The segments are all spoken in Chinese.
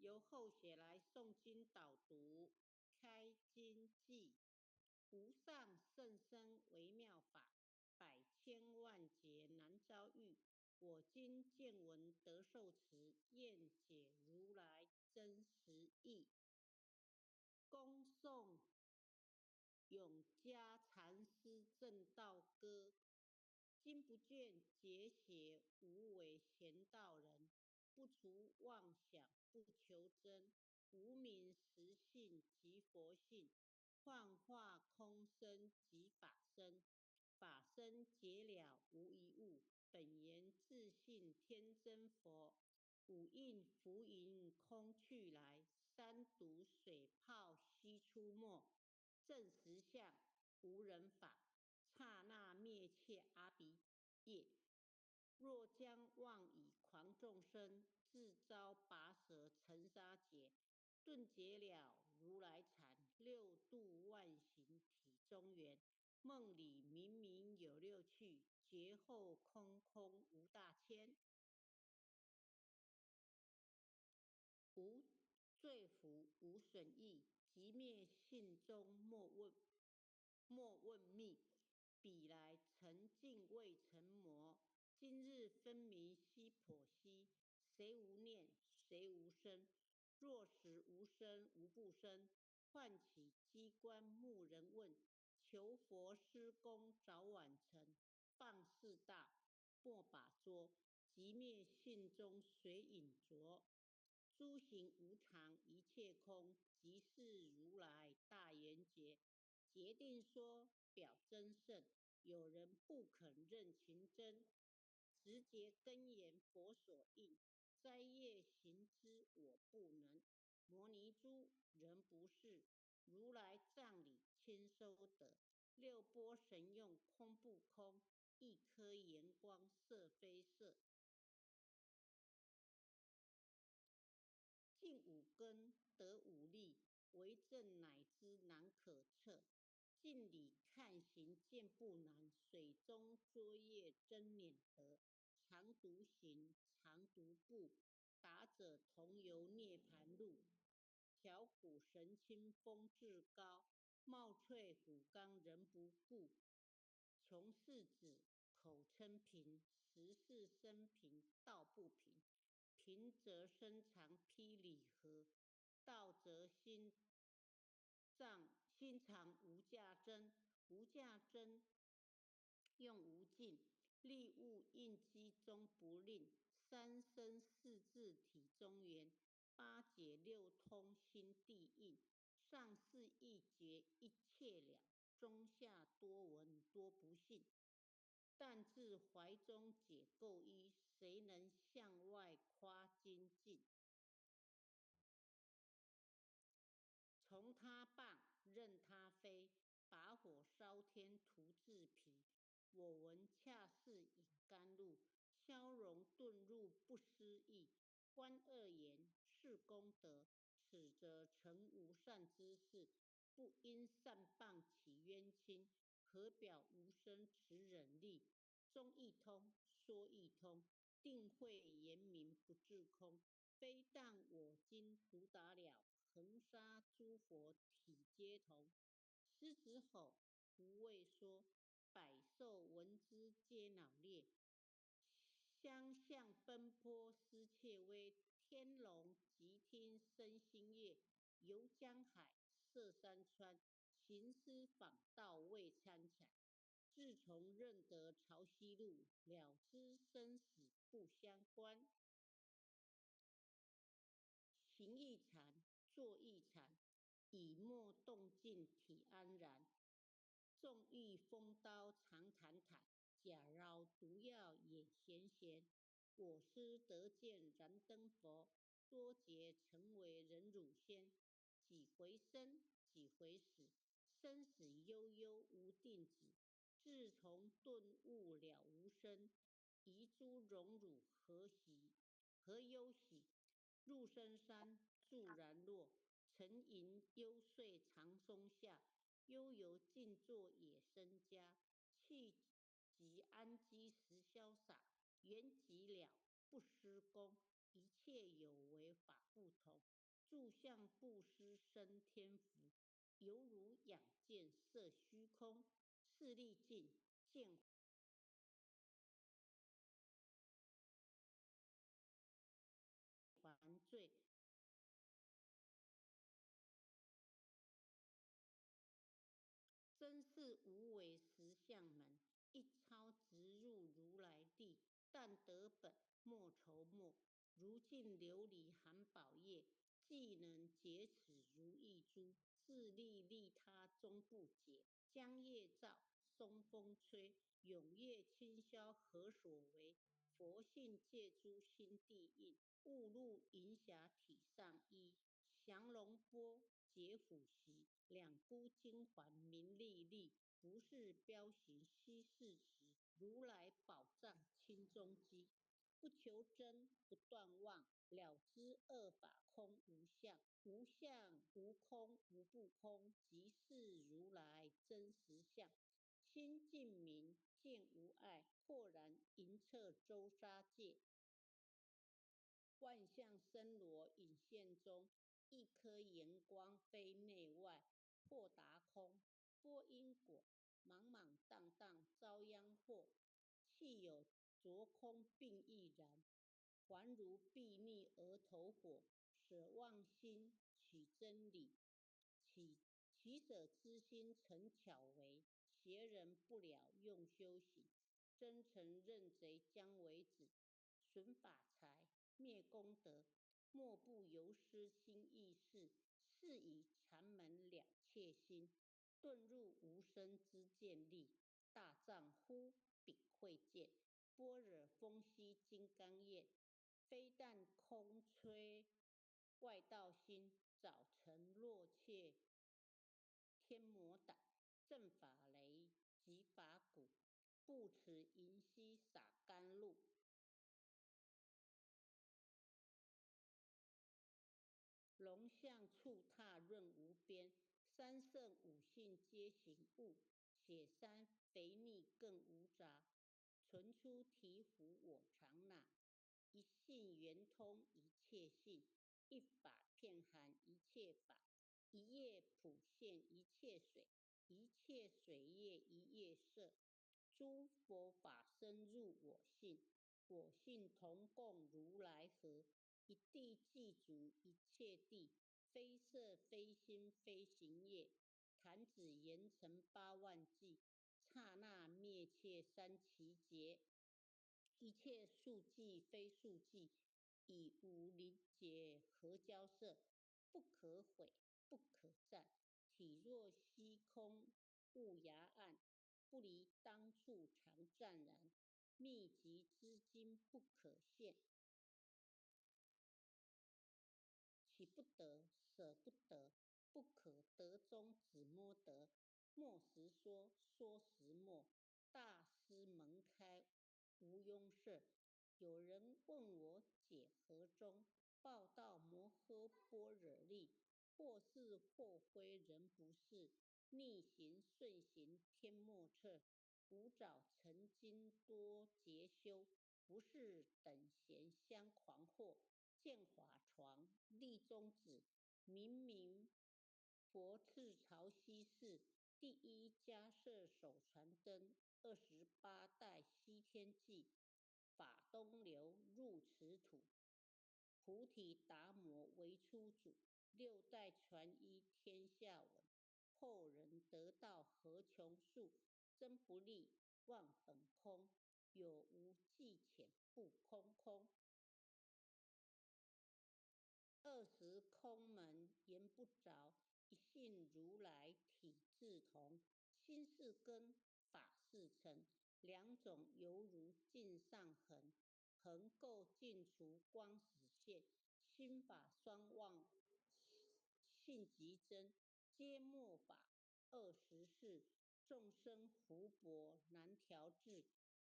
由后学来诵经导读，开经记，无上甚深微妙法，百千万劫难遭遇。我今见闻得受持，愿解如来真实义。恭诵永嘉禅师正道歌，今不见解写无为贤道人，不除妄想不求真，无名实性即佛性，幻化空生即法身，法身解了无一物，本源自性天真佛。五蕴浮云空去来，三毒水泡悉出没。正实相无人法，刹那灭却阿鼻业。若将妄以狂众生，自招拔舌尘沙劫。顿解了如来禅，六度万行体中圆。梦里明明有六趣，觉后空空无大千。无罪福无损益，即灭性中莫问觅。彼来曾尽未曾魔，今日分明悉剖析。谁无念谁无生？若实无生无不生。唤起机关木人问，求佛施功早晚成。放肆大莫把捉，即灭性中随影着。诸行无常，一切空，即是如来大圆觉。决定说表真圣，有人不肯认情真。直觉根源佛所应，斋业行之我不能。摩尼珠人不是，如来藏里亲收得。六波神用空不空，一颗圆光色非色。尽五根得五力，为证乃知难可测。镜里看行见不难，水中作业真念得。常独行常独步，达者同游涅盘路。调鼓神清风至高，冒翠虎冈人不顾。穷世子口称平，实是生平道不平。平则身长披礼盒，道则心常无价真。无价真用无尽，利物应机中不吝。三生四智体中圆，八解六通心地应。上士一觉一切了，中下多闻多不信。但自怀中解构一，谁能向外夸精进？从他棒任他飞，把火烧天图自疲。我闻恰似饮甘露，消融顿入不思议。观二言是功德，此则成无善之事。不因善谤起冤亲，何表无生持忍力？中一通说一通，定慧严明不自空。非但我今独达了，恒沙诸佛体皆同。狮子吼，无畏说，百兽闻之皆恼裂。相向奔波失切威，天龙即听生心悦。游江海，涉山川，行尸访道未参禅。自从认得潮汐路，了知生死不相关。行一禅，坐一禅，以默动静体安然。纵欲风刀常坦坦，假饶毒药也咸咸。我师得见燃灯佛，多劫成为人辱仙。几回生，几回死，生死悠悠无定止。自从顿悟了无生，遗诸荣辱何忧喜？入深山住然落，沉吟幽邃长松下。悠游静坐野生家，气极安居时潇洒。缘极了不施功，一切有为法不同。住相布施生天福，犹如养剑射虚空。视力尽，见还罪。真是无为实相门，一超直入如来地。但得本莫愁末，如镜琉璃含宝业。既能解此如意珠，自利利他终不解。江夜照，松风吹，永夜清宵何所为？佛性借诸心地印，误入银匣体上衣。降龙波，解虎袭，两箍金环明历历。不是彪形稀世时，如来宝藏清中基。不求真，不断妄，了知二法空无相。无相无空无不空，即是如来真实相。心净明，见无碍，豁然盈彻周沙界。万象森罗隐现中，一颗炎光非内外。豁达空，波因果，莽莽荡荡遭殃祸。气有着空并亦然，还如睥睨额头火。舍妄心取真理，起舍之心成巧为。邪人不了用修行，真诚认贼将为止。损法财，灭功德，莫不由失心意识。是以禅门两切心，遁入无生之见力。大丈夫秉慧见，般若风息金刚焰。非但空吹外道心，早成落怯天魔胆。正法雷即法鼓，不持银溪洒甘露。龙象触踏润无边，三圣五性皆行悟。雪山肥腻更无杂，存出醍醐我常拿。一性圆通一切性，一法遍含一切法。一叶普现一切水，一切水业一叶色。诸佛法深入我性，我性同共如来合。一地具足一切地，非色非心非行业。弹指盐城8万计，刹那灭切三奇劫。一切数计非数计，以无临劫何交涉？不可毁，不可占。体若虚空物崖暗，不离当处常湛然。秘籍之经不可现，岂不得？舍不得，不可得中只摸得。莫实说，说实默。大师门开无庸涉。有人问我解何中？报道摩诃般若力。或是或非人不是，逆行顺行天莫测。无早成经多劫修，不是等闲相狂惑。见法床立中指，明明佛赐潮汐寺。第一迦摄手传灯，28代西天记。法东流入此土，菩提达摩为初祖。6代传一天下闻，后人得道何穷数。真不立，忘本空，有无记浅不空空。20空门言不着，一性如来体自同。心是根，法是尘，两种犹如镜上痕。痕垢尽除光始现，心法双旺性极真。皆末法24众生福薄难调制。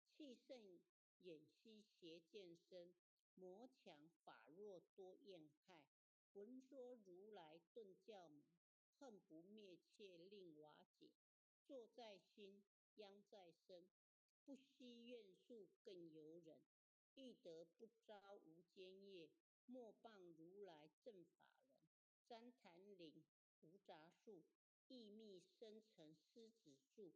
气盛眼息邪见生，魔强法弱多厌害。闻说如来顿教门，恨不灭切令瓦解。坐在心，殃在身，不惜怨诉更尤人。欲得不招无间业，莫谤如来正法人。旃檀岭无杂树，熠密生成狮子树。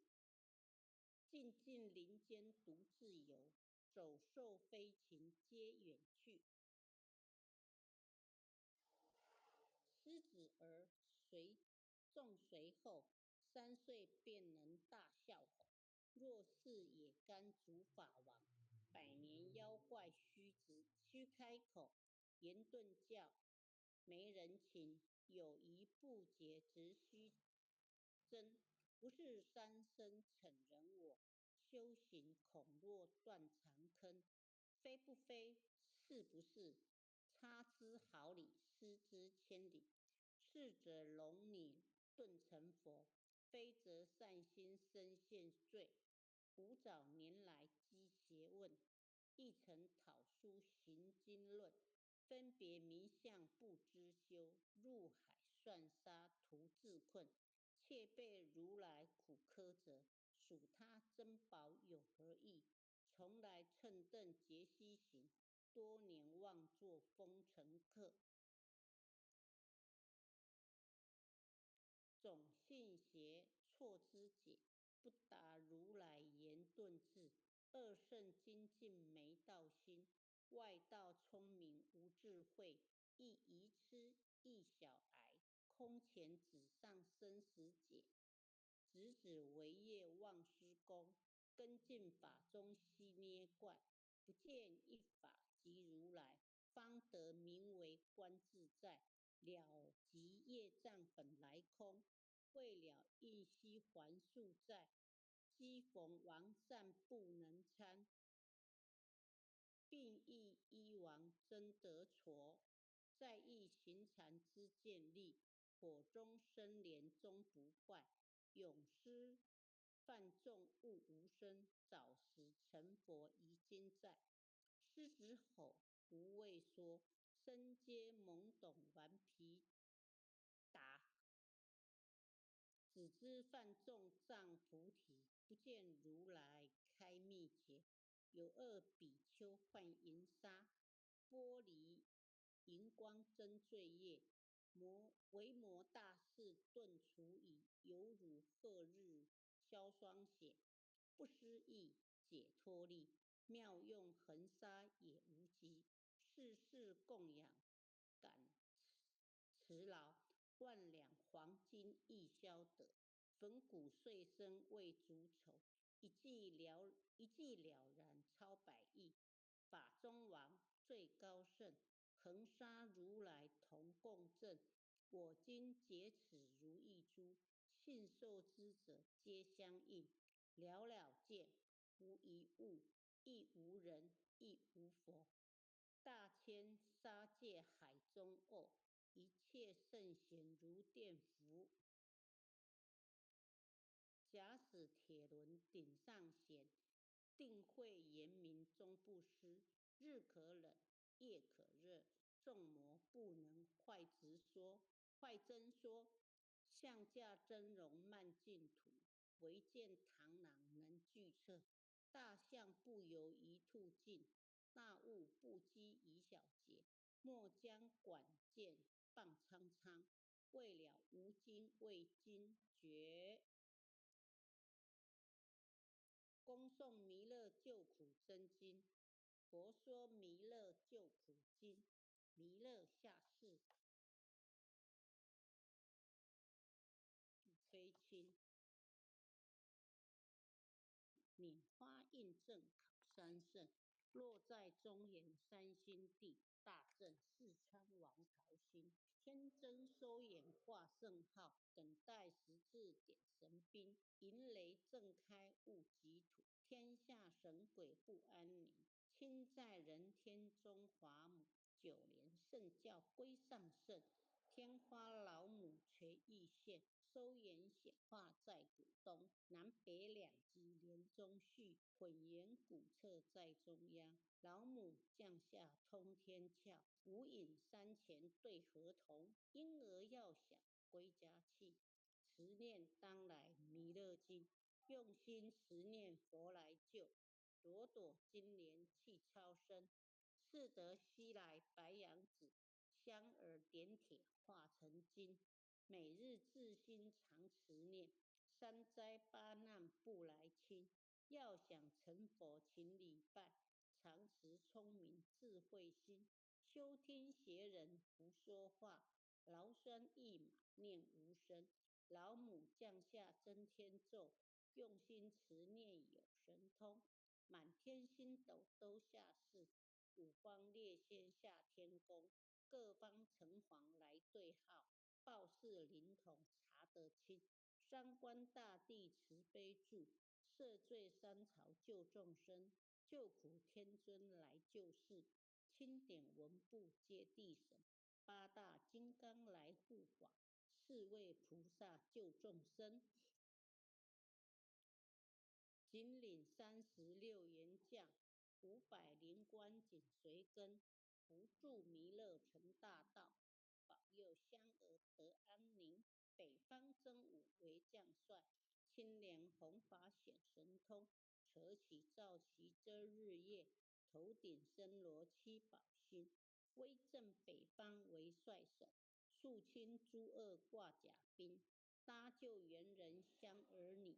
静静林间独自游，走兽飞禽皆远去。狮子儿随后，3岁便能大笑吼。若是也甘主法王，百年妖怪须开口。言顿教没人情，有一不解直须争。不是三生逞人我，修行恐落断肠坑。非不非，是不是？差之毫厘，失之千里。是则容你顿成佛，非则善心生现罪。吾早年来积学问，一曾讨书行经论。分别名相不知修，入海算沙徒自困。却被如来苦苛责，数他珍宝有何益？从来乘凳结西行，多年忘作风尘客。总信邪错之解，不达如来言顿智。二圣精进没道心，外道聪明无智慧。一愚痴一小癌，空前纸上生死劫。直指为业忘失功，跟进法中悉捏怪。不见一法即如来，方得名为观自在。了即业障本来空，为了应须还宿债。机逢王善不能参，病亦医王真得矬。在意行禅之见力，火中生莲终不坏。永失犯众悟无生，早时成佛遗经在。狮子吼无畏说，身皆懵懂顽皮答。只知犯众障菩提，不见如来开密结。有二比丘换银纱，玻璃荧光真罪业。维摩大士顿除已，犹如鹤日消霜雪。不思议解脱力，妙用恒沙也无极。世事供养感持劳，万两黄金亦消得。粉骨碎身为足丑，一计了然超百亿。法中王最高胜，恒沙如来同共振。我今解此如意珠，信受之者皆相应。了了见，无一物，亦无人，亦无佛。大千沙界海中偶，一切圣贤如电伏。假使铁轮顶上弦，定慧严明终不失。日可冷，夜可热，众魔不能坏真说。象驾真容漫净土，唯见螳螂能拒测。大象不游一兔尽，大物不积一小节。莫将管见放苍苍，为了无今未惊觉。恭诵弥勒救苦真经。佛说弥勒救苦经。弥勒下世不非亲，拈花印证考三圣。若在中原三星地，大正四川王曹兴。天真收眼画圣号，等待时至点神兵。银雷震开物极土，天下神鬼不安宁。亲在人天中华母，九年圣教归上圣。天花老母垂玉线，收眼显化在古东。南北两极连中续，混元古册在中央。老母降下通天窍，无影山前对河童。婴儿要想归家去，持念当来弥勒经。用心持念佛来救，朵朵金莲气超生。是得西来白羊子，香而点铁化成金。每日自心常持念，三灾八难不来侵。要想成佛勤礼拜，常持聪明智慧心。休听邪人胡说话，劳酸一马念无声。老母降下真天咒，用心持念有神通。满天星斗都下世，五方列仙下天宫。各方城隍来对号，报事灵童查得清。三官大帝慈悲助，赦罪三曹救众生。救苦天尊来救世，钦点文部接地神。八大金刚来护法，四位菩萨救众生。仅领36员将，500灵官紧随跟。扶助弥勒成大道，保佑香儿得安宁。北方真武为将帅，清凉弘法显神通。扯起皂旗遮日夜，头顶森罗七宝星。威震北方为帅首，肃清诸恶挂甲兵。搭救猿人香儿女，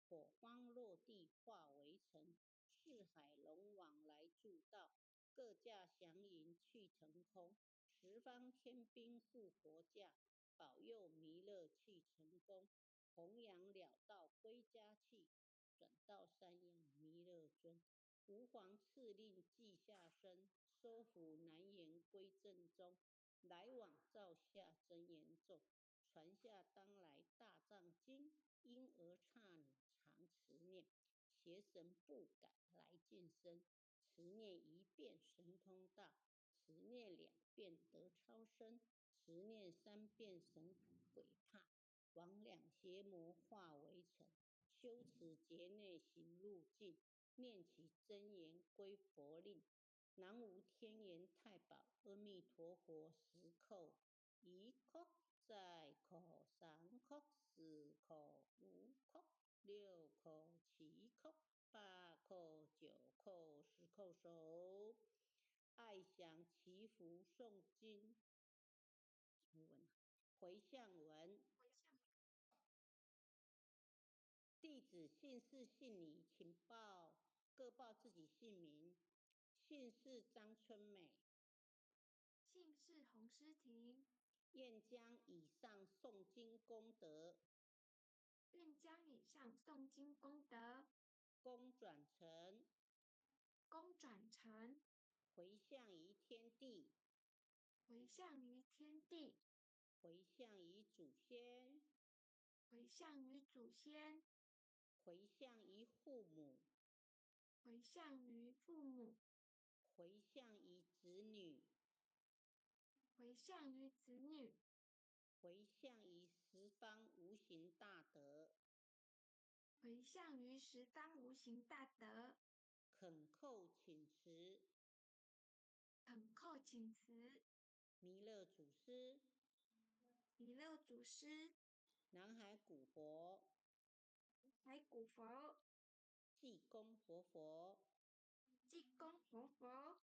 火光落地化为尘。四海龙王来助道，各驾祥云去腾空。十方天兵护佛驾，保佑弥勒去成功。弘扬了道归家去，转到山阳弥勒尊。吾皇敕令记下身，收服南阎归正中。来往照下真言咒，传下当来大藏经。婴儿刹女常持念，邪神不敢来近身。持念一遍神通大，持念2遍得超生，持念3遍神鬼怕。魍魉邪魔化为尘，修持劫内行路径。念起真言归佛令，南无天眼太保阿弥陀佛10口，1口再口3口4口5口6口7口8口9口10口手。爱想祈福诵经，什么文啊？回向文。弟子姓氏姓李，请各报自己姓名。姓氏张春美，姓氏洪诗婷，愿将以上诵经功德，愿将以上诵经功德，功转成，回向于天地，回向于天地，回向于祖先，回向于祖先，回向于父母，回向于父母，回向于子女，回向于子女，回向于十方无形大德，回向于十方无形大德。恳叩请辞，恳叩请辞，弥勒祖师，弥勒祖师，南海古佛，海古佛，济公活佛，济公活佛，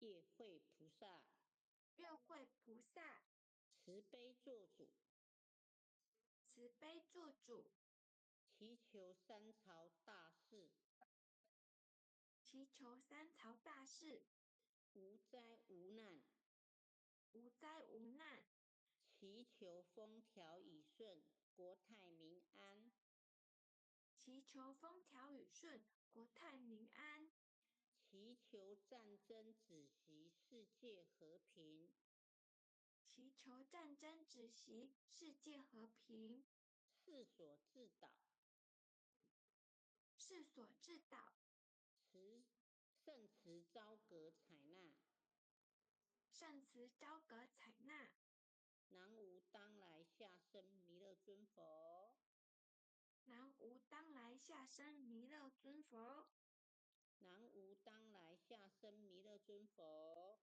业慧菩萨，月慧菩萨，慈悲做主，慈悲做主，祈求三朝大事，祈求三朝大事，无灾无难，无灾无难，祈求风调雨顺，国泰民安，祈求风调雨顺，国泰民安，祈求战争止息，世界和平，祈求战争止息，世界和平，世所自导，世所至导，圣慈昭阁采纳，圣慈昭阁采纳。南无当来下生弥勒尊佛，南无当来下生弥勒尊佛，南无当来下生弥勒尊佛，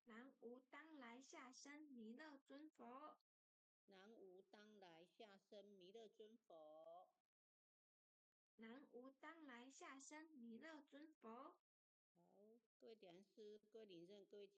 南无当来下生弥勒尊佛，南无当来下生弥勒尊佛。南无当来下生弥勒尊佛。好，各位点师、各位领任、各位。